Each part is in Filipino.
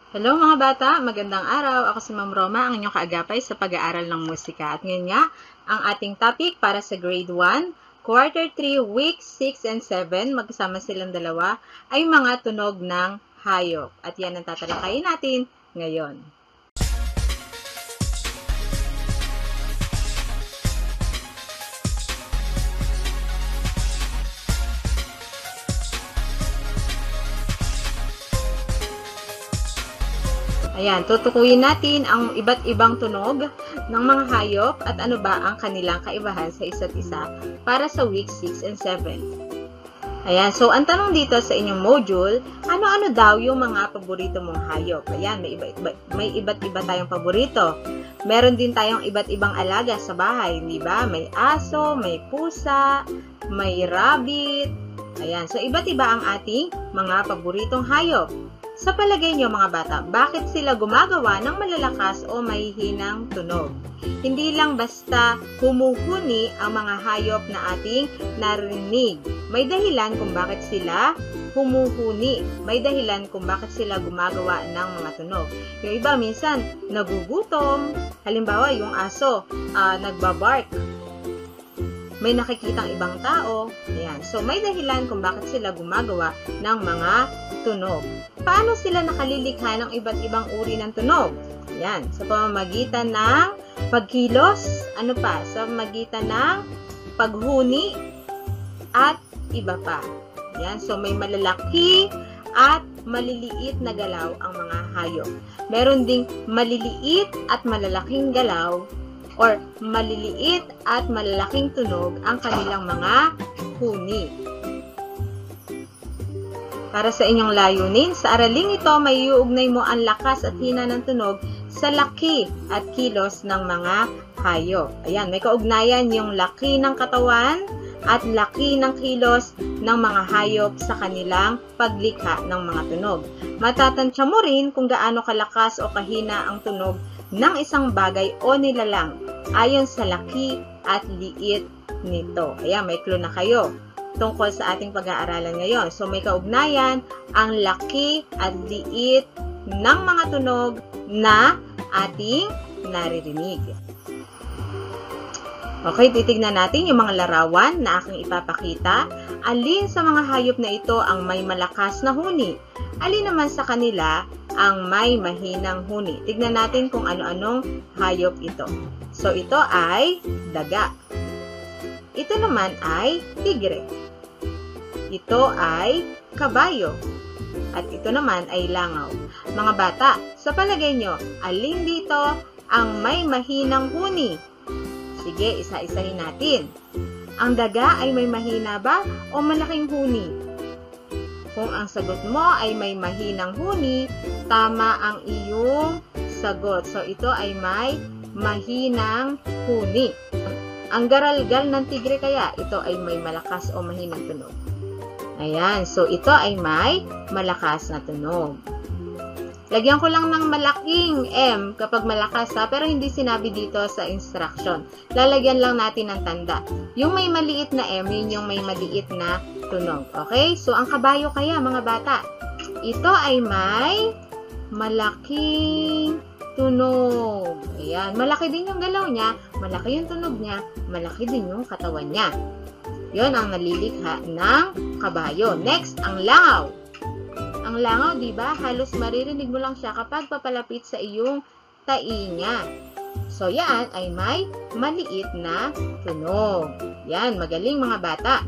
Hello mga bata, magandang araw. Ako si Ma'am Roma, ang inyong kaagapay sa pag-aaral ng musika. At ngayon nga, ang ating topic para sa grade 1, quarter 3, week 6 and 7, magkasama silang dalawa, ay mga tunog ng hayop. At yan ang tatalakayin natin ngayon. Ayan, tutukuyin natin ang iba't ibang tunog ng mga hayop at ano ba ang kanilang kaibahan sa isa't isa para sa week 6 and 7. Ayan, so ang tanong dito sa inyong module, ano-ano daw yung mga paborito mong hayop? Ayan, may iba't iba tayong paborito. Meron din tayong iba't ibang alaga sa bahay, di ba? May aso, may pusa, may rabbit. Ayan, so iba't iba ang ating mga paboritong hayop. Sa palagay niyo mga bata, bakit sila gumagawa ng malalakas o mahihinang tunog? Hindi lang basta humuhuni ang mga hayop na ating narinig. May dahilan kung bakit sila humuhuni. May dahilan kung bakit sila gumagawa ng mga tunog. Yung iba minsan nagugutom. Halimbawa yung aso nagbabark. May nakikitang ibang tao. Ayan. So, may dahilan kung bakit sila gumagawa ng mga tunog. Paano sila nakalilikha ng iba't ibang uri ng tunog? Ayan. Sa pamamagitan ng pagkilos, ano pa? Sa pamamagitan ng paghuni at iba pa. Ayan. So, may malalaki at maliliit na galaw ang mga hayop. Meron ding maliliit at malalaking galaw or maliliit at malalaking tunog ang kanilang mga huni. Para sa inyong layunin, sa araling ito, may iuugnay mo ang lakas at hina ng tunog sa laki at kilos ng mga hayop. Ayan, may kaugnayan yung laki ng katawan at laki ng kilos ng mga hayop sa kanilang paglikha ng mga tunog. Matatansya mo rin kung gaano kalakas o kahina ang tunog ng isang bagay o nilalang ayon sa laki at liit nito. Ayan, may clue na kayo tungkol sa ating pag-aaralan ngayon. So, may kaugnayan ang laki at liit ng mga tunog na ating naririnig. Okay, titignan natin yung mga larawan na aking ipapakita. Alin sa mga hayop na ito ang may malakas na huni? Alin naman sa kanila ang may mahinang huni? Tignan natin kung ano-anong hayop ito. So, ito ay daga. Ito naman ay tigre. Ito ay kabayo. At ito naman ay langaw. Mga bata, sa palagay nyo, alin dito ang may mahinang huni? Sige, isa-isahin natin. Ang daga ay may mahina ba o malaking huni? Kung ang sagot mo ay may mahinang huni, tama ang iyong sagot. So, ito ay may mahinang huni. Ang garalgal ng tigre kaya, ito ay may malakas o mahinang tunog. Ayan, so ito ay may malakas na tunog. Lagyan ko lang ng malaking M kapag malakas ha, pero hindi sinabi dito sa instruction. Lalagyan lang natin ng tanda. Yung may maliit na M, yun yung may maliit na tunog. Okay? So, ang kabayo kaya, mga bata, ito ay may malaking tunog. Ayan. Malaki din yung galaw niya, malaki yung tunog niya, malaki din yung katawan niya. Yun ang nalilikha ng kabayo. Next, ang langaw. Ang langaw, di ba? Halos maririnig mo lang siya kapag papalapit sa iyong tainga. So, yan ay may maliit na tunog. Yan, magaling mga bata.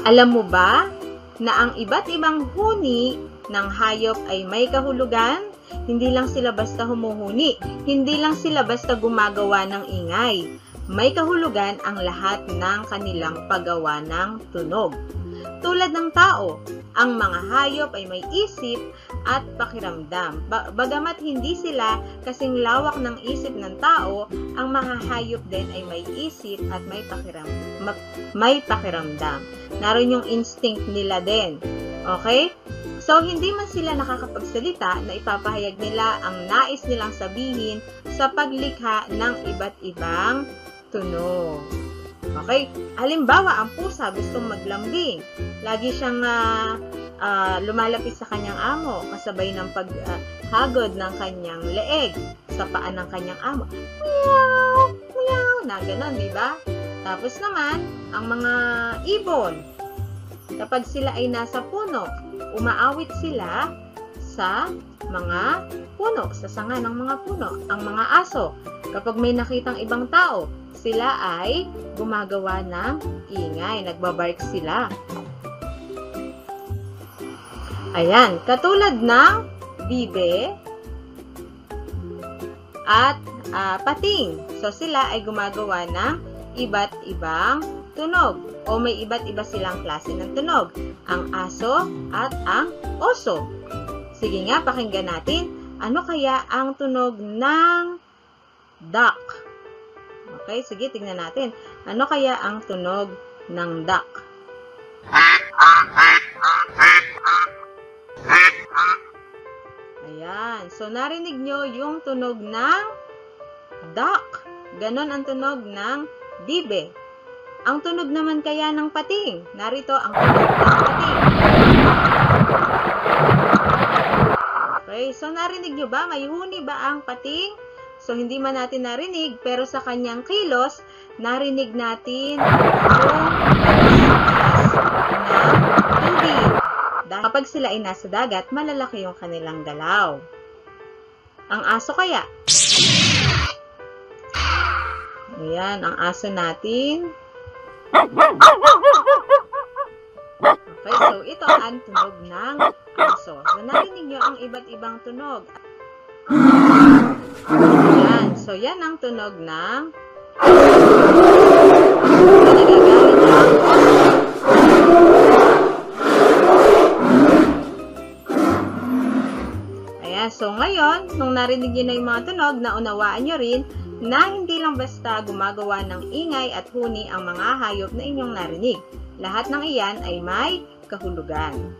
Alam mo ba na ang iba't ibang huni ng hayop ay may kahulugan? Hindi lang sila basta humuhuni. Hindi lang sila basta gumagawa ng ingay. May kahulugan ang lahat ng kanilang paggawa ng tunog. Tulad ng tao, ang mga hayop ay may isip at pakiramdam. Bagamat hindi sila kasing lawak ng isip ng tao, ang mga hayop din ay may isip at may pakiramdam. Naroon yung instinct nila din. Okay? So, hindi man sila nakakapagsalita na ipapahayag nila ang nais nilang sabihin sa paglikha ng iba't ibang tunog. Okay? Halimbawa, ang pusa gustong maglambing. Lagi siyang lumalapit sa kanyang amo, kasabay ng paghagod ng kanyang leeg sa paa ng kanyang amo. Meow, meow, na ganon, di ba? Tapos naman, ang mga ibon, kapag sila ay nasa puno, umaawit sila sa mga puno, sa sanga ng mga puno. Ang mga aso, kapag may nakitang ibang tao, sila ay gumagawa ng ingay, nagbabark sila. Ayan, katulad ng bibe at pating. So, sila ay gumagawa ng iba't ibang tunog o may iba't iba silang klase ng tunog. Ang aso at ang oso. Sige nga, pakinggan natin. Ano kaya ang tunog ng duck? Okay, sige, tingnan natin. Ano kaya ang tunog ng duck? Ayan. So, narinig nyo yung tunog ng duck. Ganon ang tunog ng bibe. Ang tunog naman kaya ng pating. Narito ang tunog ng pating. Okay, so narinig nyo ba? May huni ba ang pating? So, hindi man natin narinig, pero sa kanyang kilos, narinig natin yung pagsikas ng tubig. Kapag sila ay nasa dagat, malalaki yung kanilang galaw. Ang aso kaya? Ayan, ang aso natin. Okay, so ito ang tunog ng aso. So, narinig nyo ang iba't ibang tunog. Ayan, so yan ang tunog ng nagagalit ang aso. Ayan, so ngayon, nung narinig nyo na yung mga tunog, naunawaan nyo rin na hindi lang basta gumagawa ng ingay at huni ang mga hayop na inyong narinig. Lahat ng iyan ay may kahulugan.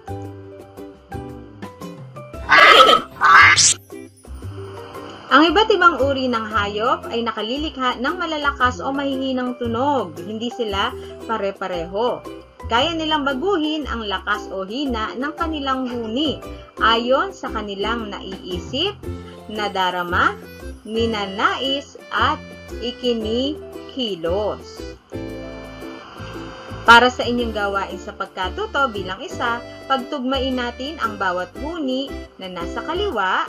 Ang iba't ibang uri ng hayop ay nakalilikha ng malalakas o mahihinang tunog. Hindi sila pare-pareho. Kaya nilang baguhin ang lakas o hina ng kanilang huni ayon sa kanilang naiisip, nadarama, ninanais at ikinikilos. Para sa inyong gawain sa pagkatuto bilang isa, pagtugmain natin ang bawat huni na nasa kaliwa.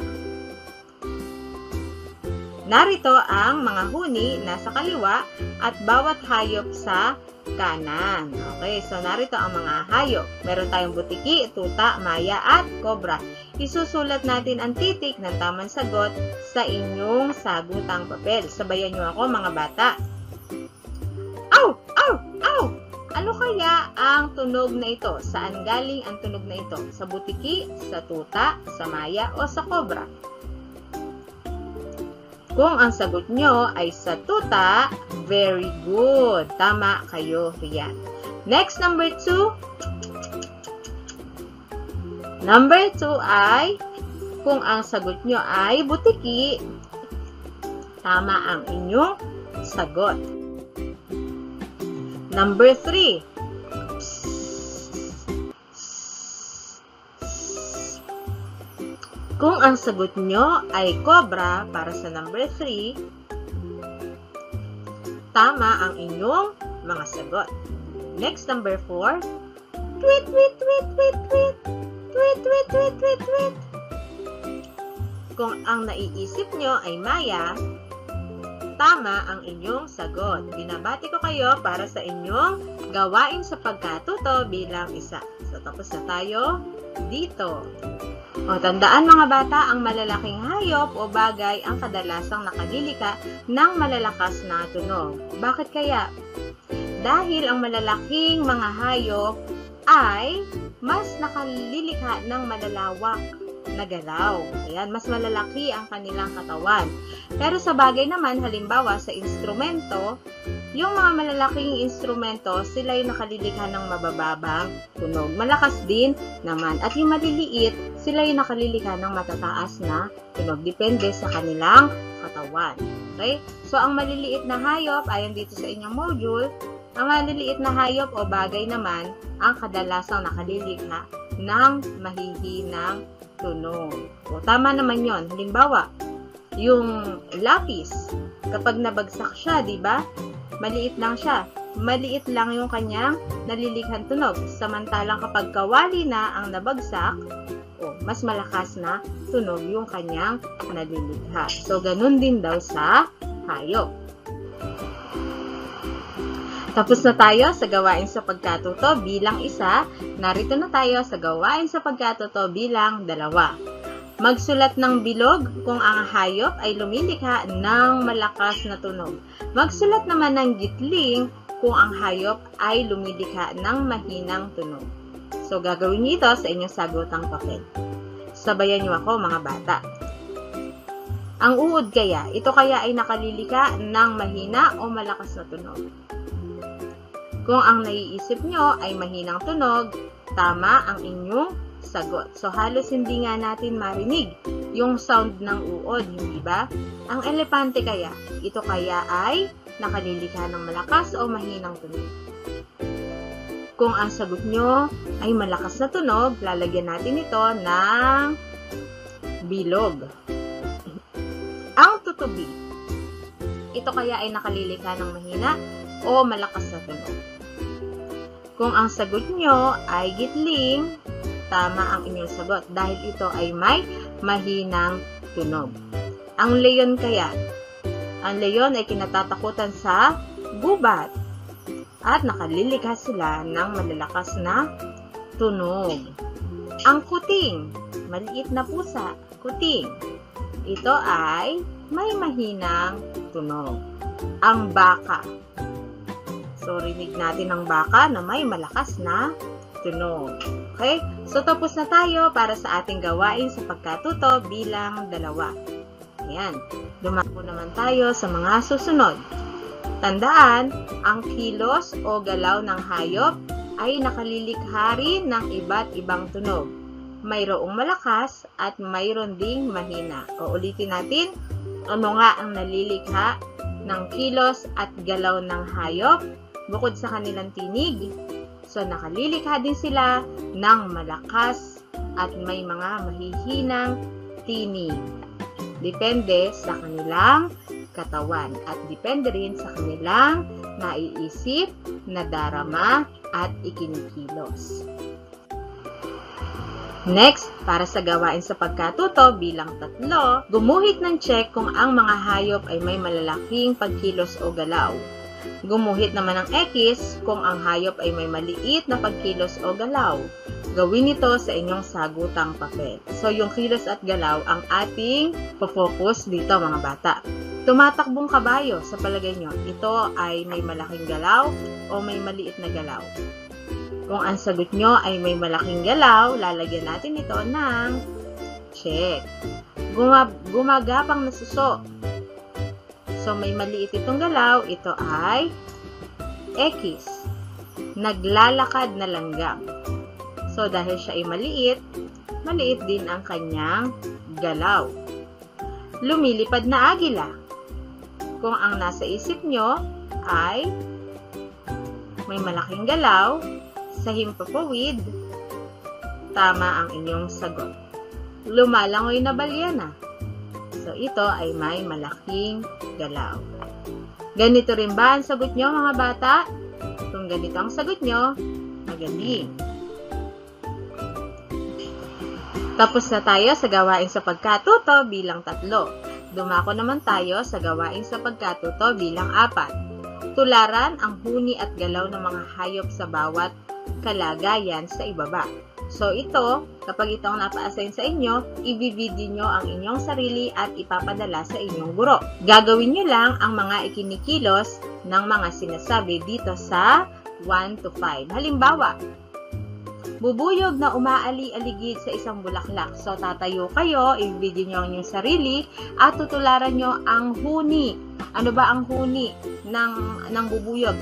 Narito ang mga huni nasa kaliwa at bawat hayop sa kanan. Okay, so narito ang mga hayop. Meron tayong butiki, tuta, maya at kobra. Isusulat natin ang titik ng tamang sagot sa inyong sagutang papel. Sabayan nyo ako mga bata. Aw! Aw! Aw! Ano kaya ang tunog na ito? Saan galing ang tunog na ito? Sa butiki, sa tuta, sa maya o sa kobra? Kung ang sagot nyo ay sa tuta, very good. Tama kayo riyan. Next, number 2. Number 2 ay, kung ang sagot nyo ay butiki, tama ang inyong sagot. Number 3. Kung ang sagot nyo ay cobra para sa number 3, tama ang inyong mga sagot. Next, number 4. Tweet, tweet, tweet, tweet, tweet. Tweet, tweet, tweet, tweet, tweet. Kung ang naiisip nyo ay maya, tama ang inyong sagot. Binabati ko kayo para sa inyong gawain sa pagkatuto bilang isa. So, tapos na tayo dito. O, tandaan mga bata, ang malalaking hayop o bagay ang kadalasang nakalilikha ng malalakas na tunog. Bakit kaya? Dahil ang malalaking mga hayop ay mas nakalilikha ng malalawak na galaw. Ayan, mas malalaki ang kanilang katawan. Pero sa bagay naman, halimbawa sa instrumento, yung mga malalaking instrumento, sila yung nakalilikha ng mabababang tunog. Malakas din naman. At yung maliliit, sila yung nakalilikha ng matataas na tunog. Depende sa kanilang katawan. Okay? So, ang maliliit na hayop, ayon dito sa inyong module, ang maliliit na hayop o bagay naman ang kadalasang nakalilikha ng mahihinang tunog. O, tama naman yon. Halimbawa, yung lapis, kapag nabagsak siya, di ba? Maliit lang siya. Maliit lang yung kanyang nalilikhang tunog. Samantalang kapag kawali na ang nabagsak, mas malakas na tunog yung kanyang nalilikha. So, ganun din daw sa hayop. Tapos na tayo sa gawain sa pagkatuto bilang 1. Narito na tayo sa gawain sa pagkatuto bilang 2. Magsulat ng bilog kung ang hayop ay lumilikha ng malakas na tunog. Magsulat naman ng gitling kung ang hayop ay lumilikha ng mahinang tunog. So, gagawin niyo ito sa inyong sagutang papel. Sabayan niyo ako, mga bata. Ang uod kaya, ito kaya ay nakalilika ng mahina o malakas na tunog? Kung ang naiisip nyo ay mahinang tunog, tama ang inyong sagot. So, halos hindi nga natin marinig yung sound ng uod, hindi ba? Ang elepante kaya, ito kaya ay nakalilika ng malakas o mahinang tunog? Kung ang sagot nyo ay malakas na tunog, lalagyan natin ito ng bilog. Ang tutubi, ito kaya ay nakalilika ng mahina o malakas na tunog? Kung ang sagot nyo ay gitling, tama ang inyong sagot dahil ito ay may mahinang tunog. Ang leon kaya, ang leon ay kinatatakutan sa gubat at nakalilikas sila ng malalakas na tunog. Ang kuting, maliit na pusa, kuting, ito ay may mahinang tunog. Ang baka, so rinig natin ang baka na may malakas na tunog. Okay? So tapos na tayo para sa ating gawain sa pagkatuto bilang 2. Ayan, dumako naman tayo sa mga susunod. Tandaan, ang kilos o galaw ng hayop ay nakalilikha rin ng iba't ibang tunog. Mayroong malakas at mayroon ding mahina. O ulitin natin, ano nga ang nalilikha ng kilos at galaw ng hayop bukod sa kanilang tinig? So, nakalilikha din sila ng malakas at may mga mahihinang tinig. Depende sa kanilang katawan at depende rin sa kanilang naiisip, nadarama at ikinikilos. Next, para sa gawain sa pagkatuto bilang 3, gumuhit ng check kung ang mga hayop ay may malalaking pagkilos o galaw. Gumuhit naman ng X kung ang hayop ay may maliit na pagkilos o galaw. Gawin ito sa inyong sagutang papel. So, yung kilos at galaw ang ating focus dito, mga bata. Tumatakbong kabayo, sa palagay nyo, ito ay may malaking galaw o may maliit na galaw? Kung ang sagot nyo ay may malaking galaw, lalagyan natin ito ng check. Gumagapang na suso. So, may maliit itong galaw, ito ay X. Naglalakad na langgam. So, dahil siya ay maliit, maliit din ang kanyang galaw. Lumilipad na agila. Kung ang nasa isip nyo ay may malaking galaw, sa himpapawid, tama ang inyong sagot. Lumalangoy na balyena. So, ito ay may malaking galaw. Ganito rin ba ang sagot nyo, mga bata? Kung ganito ang sagot nyo, magaling. Tapos na tayo sa gawain sa pagkatuto bilang 3. Dumako naman tayo sa gawain sa pagkatuto bilang 4. Tularan ang huni at galaw ng mga hayop sa bawat kalagayan sa ibaba. So, ito, kapag ito ang napa-assign sa inyo, i-video nyo ang inyong sarili at ipapadala sa inyong guro. Gagawin nyo lang ang mga ikinikilos ng mga sinasabi dito sa 1 to 5. Halimbawa, bubuyog na umaali-aligid sa isang bulaklak. So, tatayo kayo, i-video nyo ang inyong sarili, at tutularan nyo ang huni. Ano ba ang huni ng bubuyog?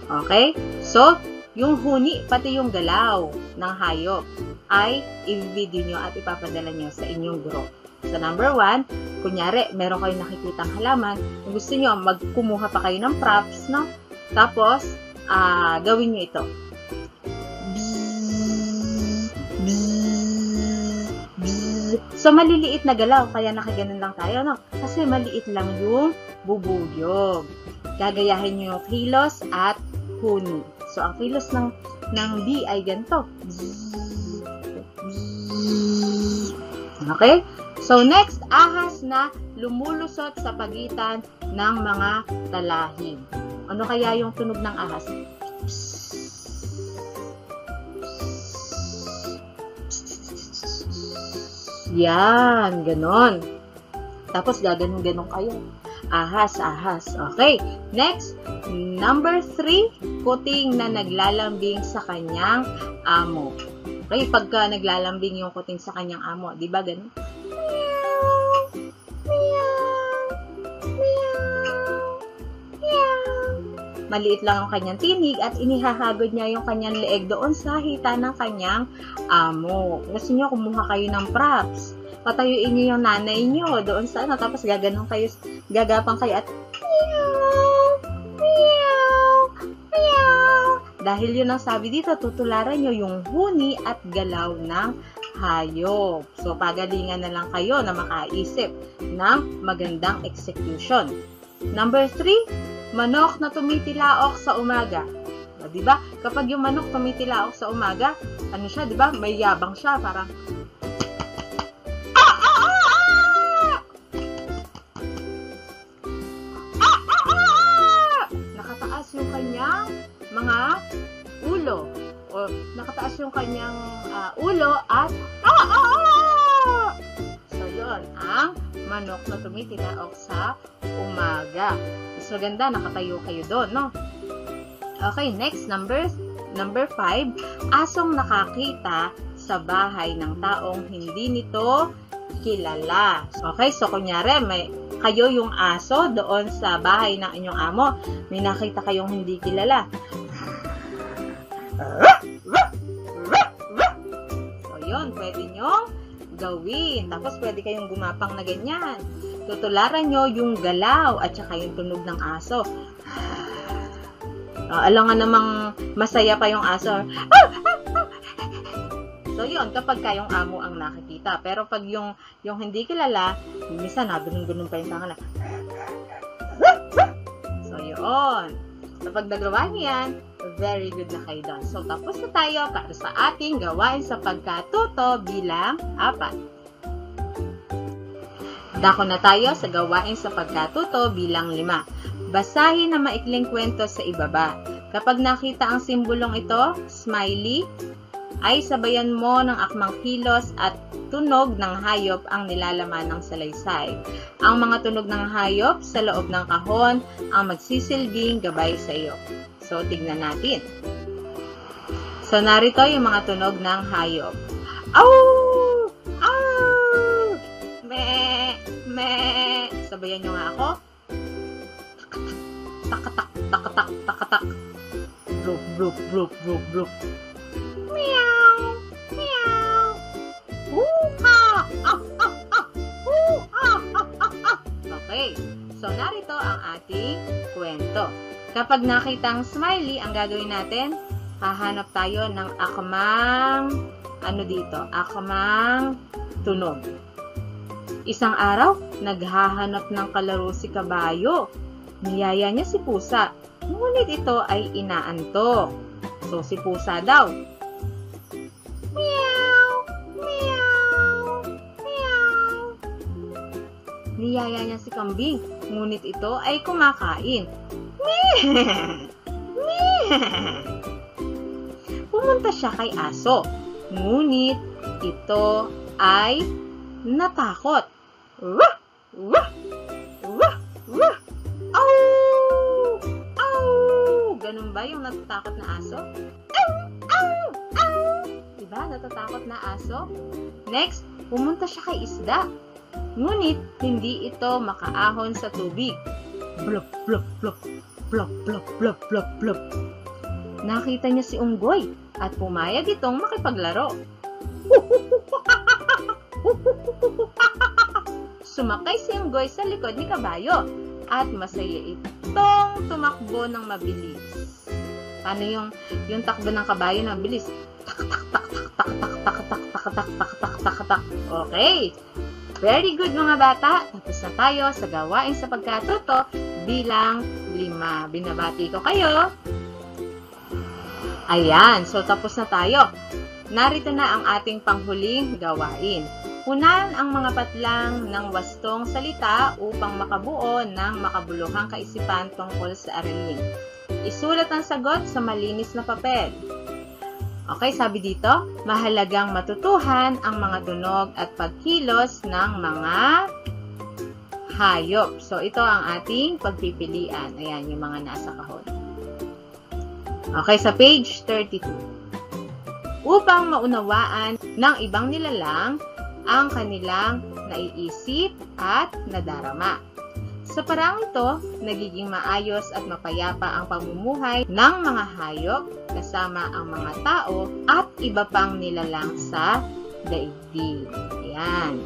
Okay? So, yung huni, pati yung galaw ng hayop ay i-video nyo at ipapadala nyo sa inyong guro. So, number 1, kunyari, meron kayong nakikitang halaman. Kung gusto nyo, magkumuha pa kayo ng props, no? Tapos, gawin nyo ito. So, maliliit na galaw, kaya nakaganon lang tayo, no? Kasi maliit lang yung bubuyog. Gagayahin nyo yung kilos at huni. So, ang kilos ng bee ay ganito. Okay? So, next, ahas na lumulusot sa pagitan ng mga talahib. Ano kaya yung tunog ng ahas? Yan, ganon. Tapos, gaganon-ganon kayo. Ahas, ahas. Okay. Next, number 3, kuting na naglalambing sa kanyang amo. Okay, pagka naglalambing yung kuting sa kanyang amo, di ba ganon? Maliit lang ang kanyang tinig at inihahagod niya yung kanyang leeg doon sa hita ng kanyang amo. Gusto niyo, kumuha kayo ng props. Patayuin niyo yung nanay niyo doon sa ano, tapos gaganon kayo, gagapang kayo at meow, meow, meow. Dahil yun ang sabi dito, tutularan niyo yung huni at galaw ng hayop. So, pagalingan na lang kayo na makaisip ng magandang execution. Number 3, manok na tumitilaok sa umaga. O, diba? Kapag yung manok tumitilaok sa umaga, ano siya, diba? May yabang siya, parang nakataas yung kanyang mga ulo. O, nakataas yung kanyang ulo at So, yun, ang manok na tumitilaok sa umaga. Mas maganda, nakatayo kayo doon, no? Okay, next, number 5, asong nakakita sa bahay ng taong hindi nito kilala. Okay, so kunyari, kayo yung aso doon sa bahay ng inyong amo, may nakita kayong hindi kilala. So, yun, pwede nyo gawin. Tapos, pwede kayong gumapang na ganyan. Tutularan nyo yung galaw at saka yung tunog ng aso. Alam nga namang masaya pa yung aso. So, yun, kapag kayong amo ang nakikita. Pero pag yung hindi kilala, minsan nagunong-gunong pa yung tanga na. So, yun. Kapag nagawa niyo yan, very good na kayo doon. So, tapos na tayo para sa ating gawain sa pagkatuto bilang 4. Dako na tayo sa gawain sa pagkatuto bilang 5. Basahin na maikling kwento sa ibaba. Kapag nakita ang simbolong ito, smiley, ay sabayan mo ng akmang kilos at tunog ng hayop ang nilalaman ng salaysay. Ang mga tunog ng hayop sa loob ng kahon ang magsisilbing gabay sa iyo. So, tignan natin. So, narito yung mga tunog ng hayop. Aw! Aw! Me! Me! Sabayan nyo nga ako. Takatak, takatak, takatak. Blup, blup, blup, blup, blup. Meow! Meow! Hoo-ha! Ah, ah, ah! Hoo-ha! Ah, ah, ah! Okay. So, narito ang ating kwento. Kapag nakita ang smiley, ang gagawin natin, hahanap tayo ng akmang, akmang tunog. Isang araw, naghahanap ng kalaro si kabayo. Niyaya niya si pusa, ngunit ito ay inaantok. So, si pusa daw, meow, meow, meow. Niyaya niya si kambing, ngunit ito ay kumakain. Meh! Meh! Pumunta siya kay aso, ngunit ito ay natakot. Wah! Wah! Wah! Wah! Aw! Aw! Ganun ba yung natatakot na aso? Aw! Aw! Aw! Diba? Natatakot na aso? Next, pumunta siya kay isda. Ngunit, hindi ito makaahon sa tubig. Blup, blup, blup. Blup, blup, blup, blup, blup. Nakita niya si unggoy at pumayag itong makipaglaro. Sumakay si unggoy sa likod ni kabayo at masaya itong tumakbo ng mabilis. Paano yung takbo ng kabayo na mabilis? Tak tak tak tak tak tak tak tak tak tak, tak, tak, tak, tak. Okay. Very good mga bata. Tapos na tayo sa gawain sa pagkatuto bilang 5. Binabati ko kayo. Ayan. So, tapos na tayo. Narito na ang ating panghuling gawain. Unahan ang mga patlang ng wastong salita upang makabuo ng makabuluhang kaisipan tungkol sa aralin. Isulat ang sagot sa malinis na papel. Okay, sabi dito, mahalagang matutuhan ang mga tunog at pagkilos ng mga hayop. So, ito ang ating pagpipilian. Ayan, yung mga nasa kahon. Okay, sa page 32. Upang maunawaan ng ibang nilalang ang kanilang naiisip at nadarama. Sa parang ito, nagiging maayos at mapayapa ang pamumuhay ng mga hayop kasama ang mga tao at iba pang nilalang sa daigdig. Ayan.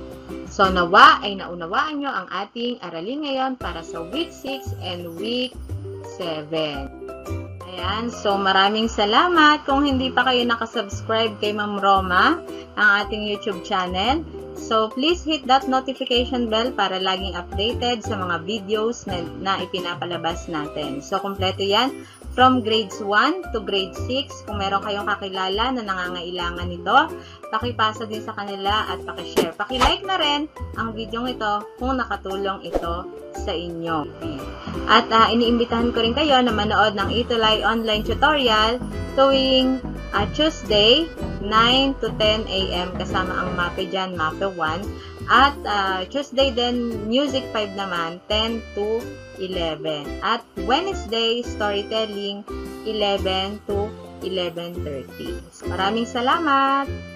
So, nawa ay naunawaan nyo ang ating aralin ngayon para sa week 6 and week 7. Ayan. So, maraming salamat. Kung hindi pa kayo nakasubscribe kay Ma'am Roma, ang ating YouTube channel. So, please hit that notification bell para laging updated sa mga videos na ipinapalabas natin. So, kumpleto yan from grades 1 to grade 6. Kung meron kayong kakilala na nangangailangan nito, pakipasa din sa kanila at pakishare. Pakilike na rin ang video ito kung nakatulong ito sa inyo. At iniimbitahan ko rin kayo na manood ng Itulay online tutorial tuwing Tuesday, 9 to 10 a.m. kasama ang MAPE dyan, MAPE 1. At Tuesday din, Music 5 naman, 10 to 11. At Wednesday, Storytelling, 11 to 11:30. Maraming salamat!